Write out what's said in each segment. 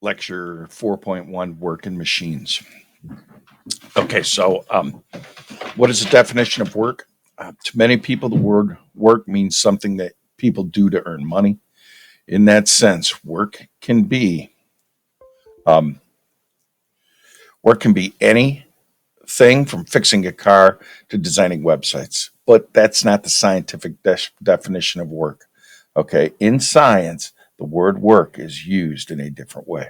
Lecture 4.1, Work and Machines. Okay, so what is the definition of work? To many people, the word work means something that people do to earn money. In that sense, um, work can be anything from fixing a car to designing websites. But that's not the scientific definition of work. Okay, in science, the word work is used in a different way.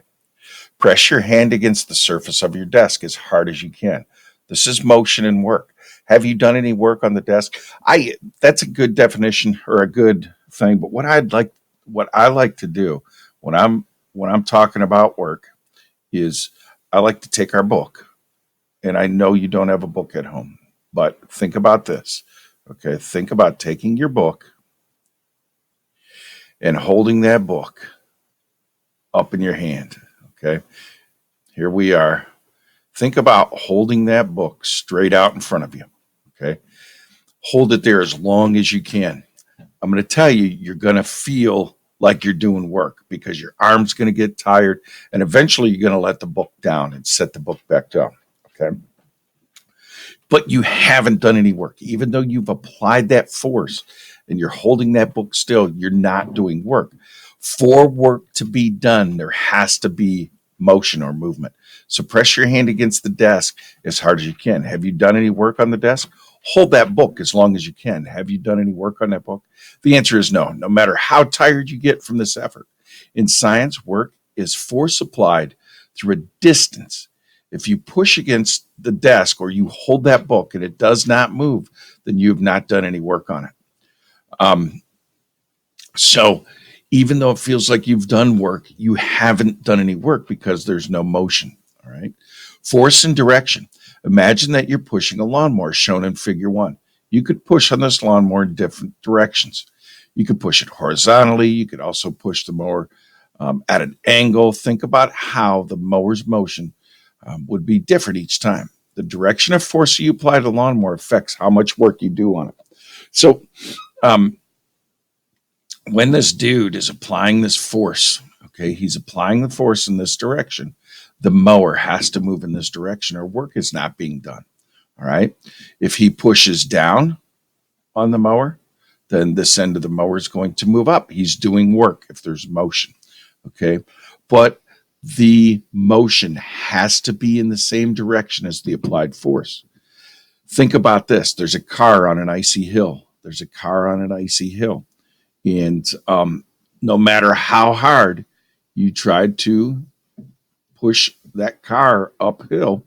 Press your hand against the surface of your desk as hard as you can. This is motion and work. Have you done any work on the desk? I That's a good definition or a good thing, but what I like to do when I'm talking about work is I like to take our book. And I know you don't have a book at home, but think about this. Okay, think about taking your book and holding that book up in your hand. Okay, here we are. Think about holding that book straight out in front of you. Okay. Hold it there as long as you can. I'm going to tell you, you're going to feel like you're doing work because your arm's going to get tired and eventually you're going to let the book down and set the book back down. Okay. But you haven't done any work. Even though you've applied that force and you're holding that book still, you're not doing work. For work to be done, there has to be motion or movement. So press your hand against the desk as hard as you can. Have you done any work on the desk? Hold that book as long as you can. Have you done any work on that book? The answer is no, no matter how tired you get from this effort. In science, work is force applied through a distance. If you push against the desk or you hold that book and it does not move, then you have not done any work on it. Um, so even though it feels like you've done work, you haven't done any work because there's no motion. All right. Force and direction. Imagine that you're pushing a lawnmower shown in figure one. You could push on this lawnmower in different directions. You could push it horizontally. You could also push the mower at an angle. Think about how the mower's motion would be different each time. The direction of force you apply to the lawnmower affects how much work you do on it. So, um, when this dude is applying this force, okay, he's applying the force in this direction, the mower has to move in this direction or work is not being done. All right. If he pushes down on the mower, then this end of the mower is going to move up. He's doing work if there's motion. Okay. But the motion has to be in the same direction as the applied force. Think about this. There's a car on an icy hill. There's a car on an icy hill. And no matter how hard you tried to push that car uphill,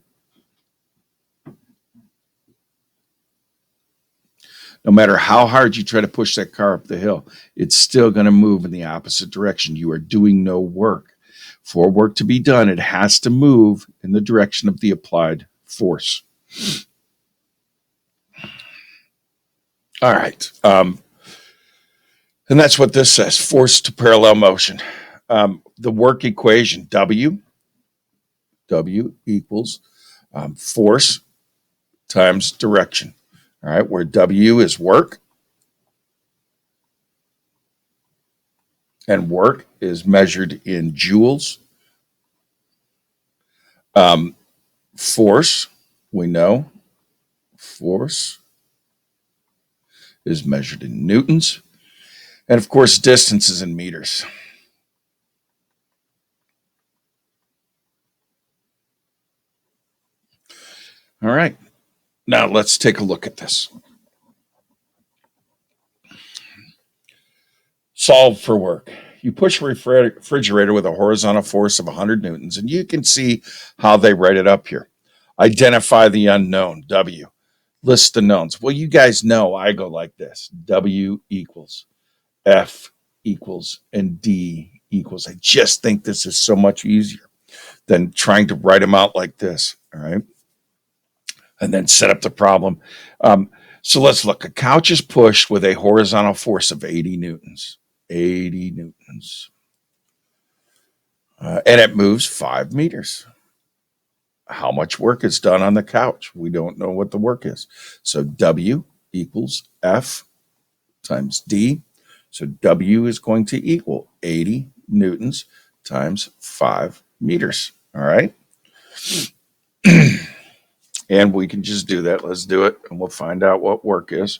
no matter how hard you try to push that car up the hill, it's still going to move in the opposite direction. You are doing no work. For work to be done, it has to move in the direction of the applied force. All right. And that's what this says, force to parallel motion. The work equation, W equals force times direction. All right, where W is work, and work is measured in joules. Force, we know, force is measured in newtons. And of course, distance is in meters. All right, now let's take a look at this. Solve for work. You push a refrigerator with a horizontal force of 100 newtons, and you can see how they write it up here. Identify the unknown, W. List the knowns. Well, you guys know I go like this. W equals, F equals, and D equals. I just think this is so much easier than trying to write them out like this. All right. And then set up the problem. So let's look. A couch is pushed with a horizontal force of 80 newtons. 80 newtons. And it moves 5 meters. How much work is done on the couch? We don't know what the work is. So W equals F times D. So W is going to equal 80 newtons times 5 meters. All right. And we can just do that. Let's do it. And we'll find out what work is.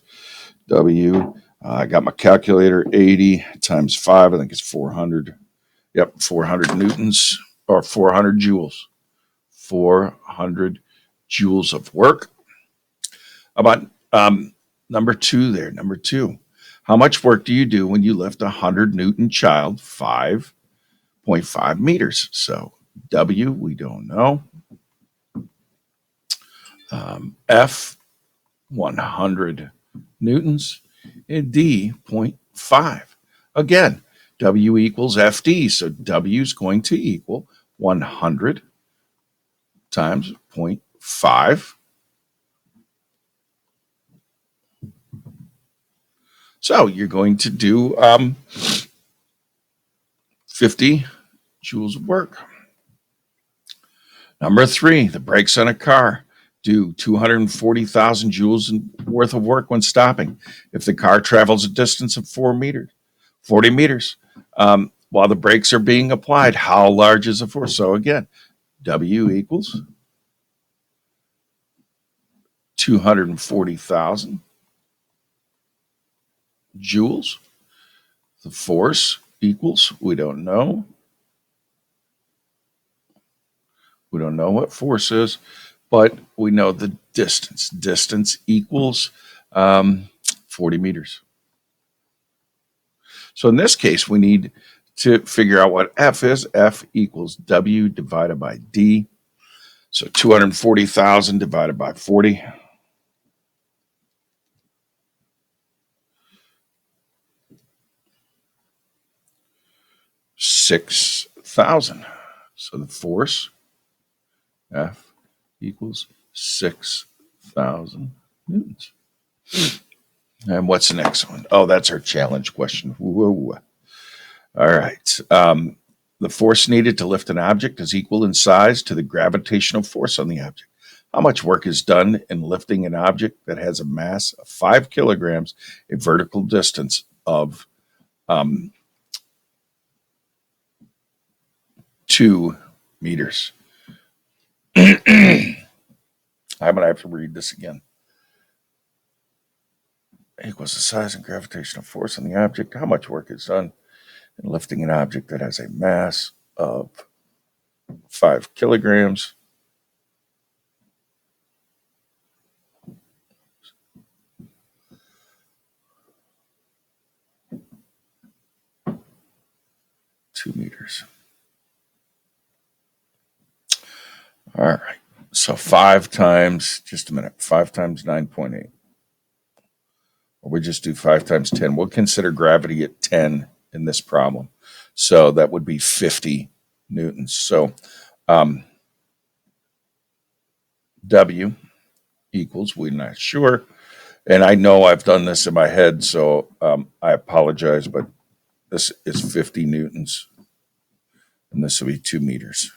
W, I got my calculator, 80 times 5. I think it's 400. Yep, 400 newtons or 400 joules. 400 joules of work. About number 2 there. Number 2. How much work do you do when you lift a 100 Newton child 5.5 meters? So W, we don't know. F, 100 newtons, and D, 0.5. Again, W equals FD, so W is going to equal 100 times 0.5. So you're going to do 50 joules of work. Number 3, the brakes on a car do 240,000 joules worth of work when stopping if the car travels a distance of 40 meters. While the brakes are being applied, how large is the force? So again, W equals 240,000 joules. The force equals, we don't know. We don't know what force is, but we know the distance. Distance equals 40 meters. So in this case, we need to figure out what F is. F equals W divided by D. So 240,000 divided by 40. $6,000. So the force, F, equals 6,000 newtons. And what's the next one? Oh, that's our challenge question. Whoa. All right. The force needed to lift an object is equal in size to the gravitational force on the object. How much work is done in lifting an object that has a mass of 5 kilograms, a vertical distance of 2 meters? I'm going to have to read this again. Equals the size and gravitational force on the object. How much work is done in lifting an object that has a mass of 5 kilograms? Two meters. All right. So 5 times, just a minute, 5 times 9.8. Or we just do 5 times 10. We'll consider gravity at 10 in this problem. So that would be 50 newtons. So W equals, we're not sure. And I know I've done this in my head, so I apologize, but this is 50 newtons. And this will be 2 meters.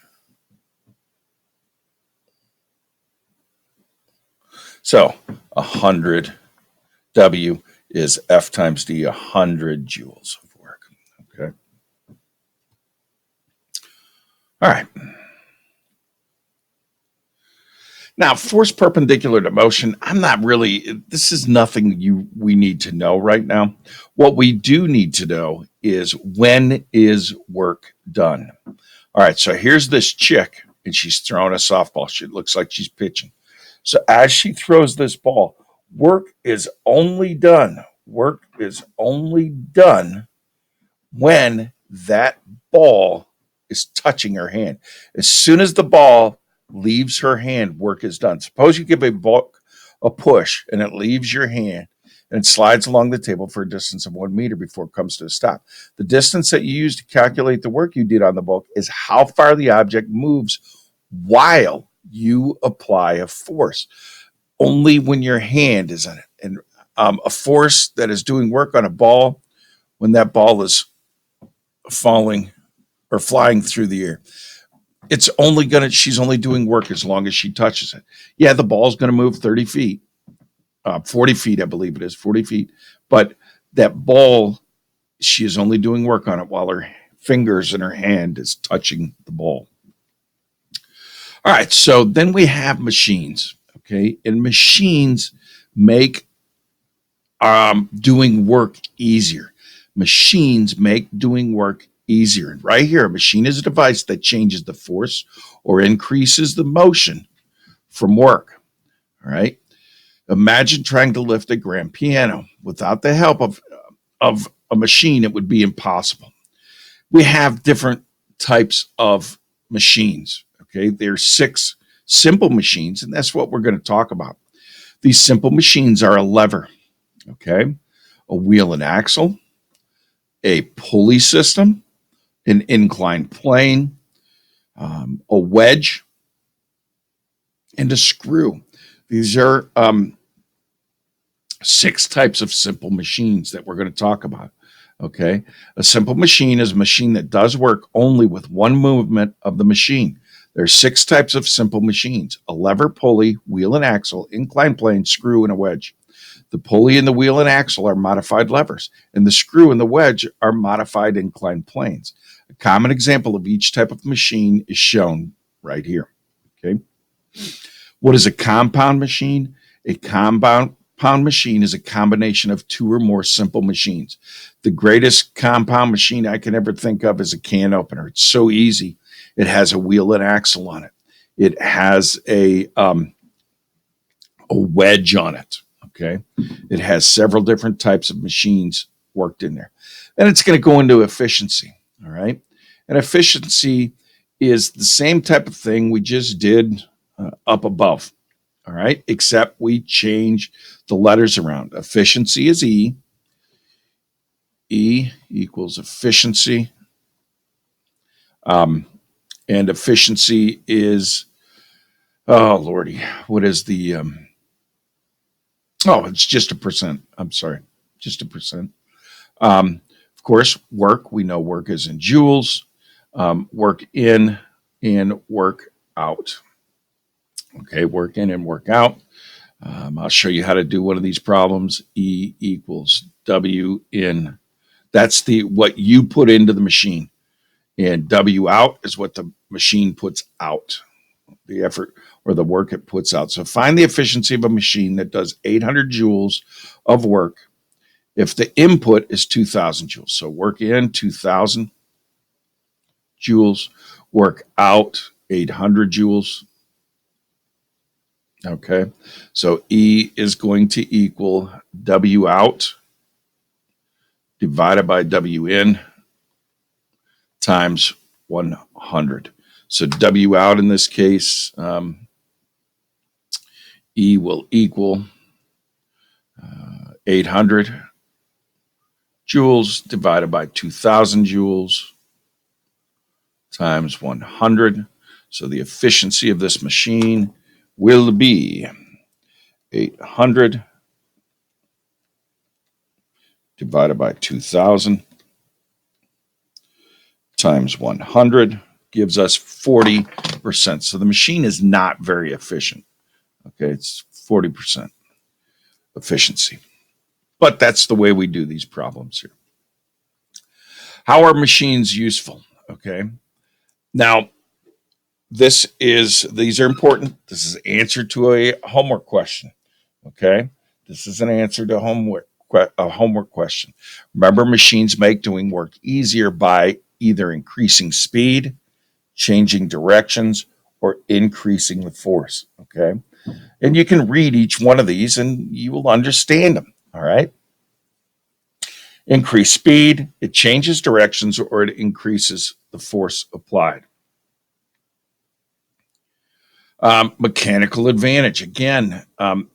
So 100 W is F times D, 100 joules of work. Okay. All right. Now, force perpendicular to motion, this is nothing we need to know right now. What we do need to know is when is work done? All right, so here's this chick, and she's throwing a softball. She looks like she's pitching. So as she throws this ball, work is only done when that ball is touching her hand. As soon as the ball leaves her hand, work is done. Suppose you give a ball a push and it leaves your hand and it slides along the table for a distance of 1 meter before it comes to a stop. The distance that you use to calculate the work you did on the ball is how far the object moves while you apply a force. Only when your hand is on it. And a force that is doing work on a ball, when that ball is falling or flying through the air, she's only doing work as long as she touches it. Yeah, the ball's going to move 30 feet, 40 feet, I believe it is, 40 feet. But that ball, she is only doing work on it while her fingers and her hand is touching the ball. All right, so then we have machines, okay? And machines make doing work easier. Machines make doing work easier. And right here, a machine is a device that changes the force or increases the motion from work. All right. Imagine trying to lift a grand piano. Without the help of a machine, it would be impossible. We have different types of machines. Okay. There's 6 simple machines, and that's what we're going to talk about. These simple machines are a lever, okay, a wheel and axle, a pulley system, an inclined plane, a wedge, and a screw. These are 6 types of simple machines that we're going to talk about. Okay. A simple machine is a machine that does work only with one movement of the machine. There's 6 types of simple machines: a lever, pulley, wheel and axle, inclined plane, screw, and a wedge. The pulley and the wheel and axle are modified levers, and the screw and the wedge are modified inclined planes. A common example of each type of machine is shown right here. Okay. What is a compound machine? A compound machine is a combination of 2 or more simple machines. The greatest compound machine I can ever think of is a can opener. It's so easy. It has a wheel and axle on it. It has a wedge on it. Okay. It has several different types of machines worked in there. Then it's going to go into efficiency. All right. And efficiency is the same type of thing we just did up above. All right. Except we change the letters around. Efficiency is E. E equals efficiency. And efficiency is, oh, Lordy, what is the, it's just a percent. I'm sorry, just a percent. Of course, work, we know work is in joules, work in and work out. Okay, work in and work out. I'll show you how to do one of these problems. E equals W in. That's what you put into the machine. And W out is what the machine puts out, the effort or the work it puts out. So find the efficiency of a machine that does 800 joules of work if the input is 2,000 joules. So work in 2,000 joules, work out 800 joules. Okay, so E is going to equal W out divided by W in times 100. So W out in this case, E will equal 800 joules divided by 2,000 joules times 100. So the efficiency of this machine will be 800 divided by 2,000 times 100 gives us 40%. So the machine is not very efficient. Okay, it's 40% efficiency. But that's the way we do these problems here. How are machines useful? Okay. Now, these are important. This is an answer to a homework question. Okay. This is an answer to a homework question. Remember, machines make doing work easier by either increasing speed, changing directions, or increasing the force. Okay. And you can read each one of these and you will understand them. All right. Increase speed, it changes directions, or it increases the force applied. Mechanical advantage. Again, we're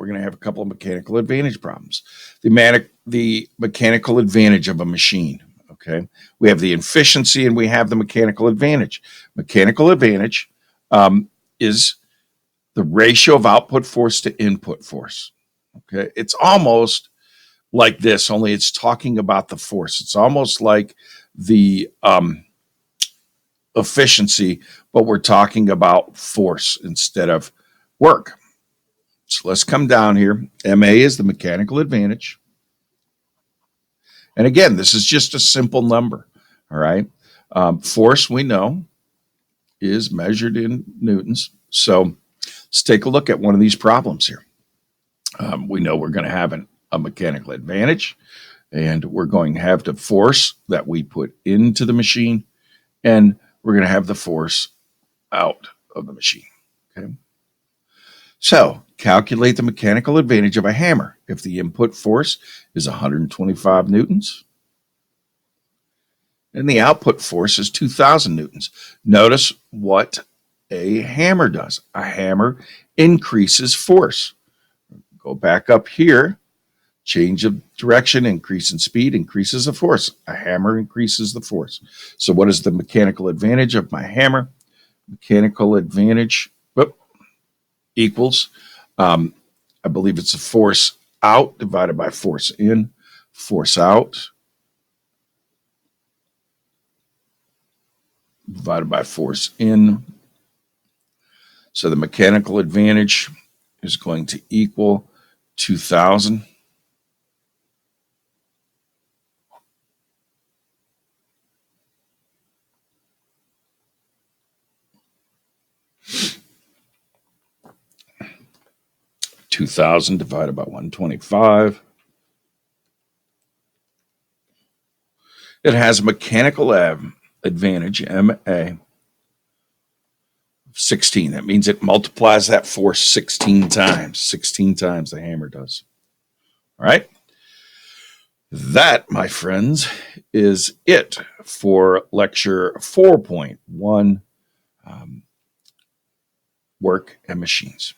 going to have a couple of mechanical advantage problems. The mechanical advantage of a machine. Okay. We have the efficiency and we have the mechanical advantage. Mechanical advantage is the ratio of output force to input force. Okay. It's almost like this, only it's talking about the force. It's almost like the efficiency, but we're talking about force instead of work. So let's come down here. MA is the mechanical advantage. And again, this is just a simple number. All right. Force, we know. is measured in newtons. So let's take a look at one of these problems here. We know we're going to have a mechanical advantage, and we're going to have the force that we put into the machine, and we're going to have the force out of the machine. Okay. So calculate the mechanical advantage of a hammer if the input force is 125 newtons and the output force is 2,000 newtons. Notice what a hammer does. A hammer increases force. Go back up here. Change of direction, increase in speed, increases the force. A hammer increases the force. So what is the mechanical advantage of my hammer? Mechanical advantage equals, I believe it's a force out divided by force in. Force out divided by force in. So the mechanical advantage is going to equal 2,000. Divided by 125. It has a mechanical advantage, MA, 16. That means it multiplies that force 16 times. 16 times the hammer does. All right. That, my friends, is it for lecture 4.1, work and machines.